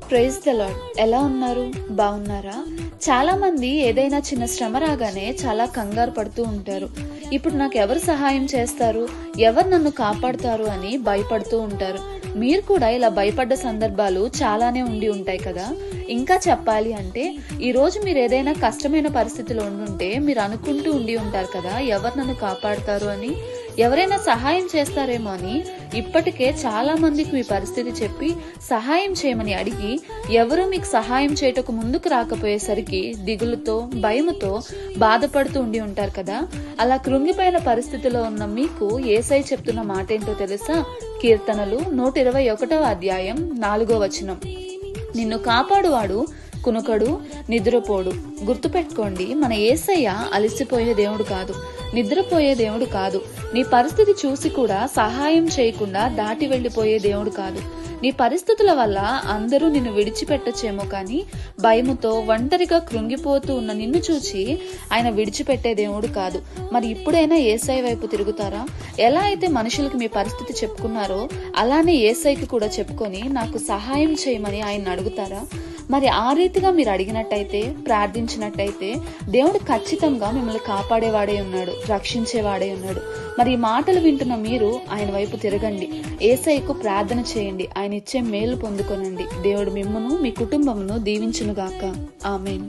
Praise the lord. ఎలా ఉన్నారు? బాగున్నారా? చాలా మంది ఏదైనా చిన్న శ్రమ రాగానే చాలా కంగారు పడుతూ ఉంటారు. ఇప్పుడు నాకు ఎవరు సహాయం చేస్తారు, ఎవరు నన్ను కాపాడుతారు అని భయపడుతూ ఉంటారు. మీరు కూడా ఇలా భయపడ్డ సందర్భాలు చాలానే ఉండి ఉంటాయి కదా. ఇంకా చెప్పాలి అంటే ఈ రోజు మీరు ఏదైనా కష్టమైన పరిస్థితిలో ఉండుంటే మీరు అనుకుంటూ ఉండి ఉంటారు కదా, ఎవరు నన్ను కాపాడుతారు అని, ఎవరైనా సహాయం చేస్తారేమో అని. ఇప్పటికే చాలా మందికి మీ పరిస్థితి చెప్పి సహాయం చేయమని అడిగి ఎవరు మీకు సహాయం చేయటకు ముందుకు రాకపోయేసరికి దిగులుతో భయముతో బాధపడుతూ ఉండి ఉంటారు కదా. అలా కృంగిపోయిన పరిస్థితిలో ఉన్న మీకు యేసయ్య చెప్తున్న మాట ఏంటో తెలుసా? కీర్తనలు 121వ అధ్యాయం 4వ వచనం. నిన్ను కాపాడువాడు కునుకడు, నిద్రపోడు. గుర్తుపెట్టుకోండి, మన యేసయ్య అలసిపోయే దేవుడు కాదు, నిద్రపోయే దేవుడు కాదు. నీ పరిస్థితి చూసి కూడా సహాయం చేయకుండా దాటి వెళ్లిపోయే దేవుడు కాదు. నీ పరిస్థితుల వల్ల అందరూ నిన్ను విడిచిపెట్టచ్చేమో కానీ భయముతో ఒంటరిగా కృంగిపోతూ ఉన్న నిన్ను చూచి ఆయన విడిచిపెట్టే దేవుడు కాదు. మరి ఇప్పుడైనా యేసయ్య వైపు తిరుగుతారా? ఎలా అయితే మనుషులకు మీ పరిస్థితి చెప్పుకున్నారో అలానే యేసయ్యకి కూడా చెప్పుకొని నాకు సహాయం చేయమని ఆయన అడుగుతారా? మరి ఆ రీతిగా మీరు అడిగినట్టయితే, ప్రార్థించినట్టయితే దేవుడు ఖచ్చితంగా మిమ్మల్ని కాపాడేవాడే ఉన్నాడు, రక్షించేవాడే ఉన్నాడు. మరి ఈ మాటలు వింటున్న మీరు ఆయన వైపు తిరగండి, యేసయ్యకు ప్రార్థన చేయండి, ఆయన ఇచ్చే మేలు పొందుకొనండి. దేవుడు మిమ్మును మీ కుటుంబమును దీవించునుగాక. ఆమేన్.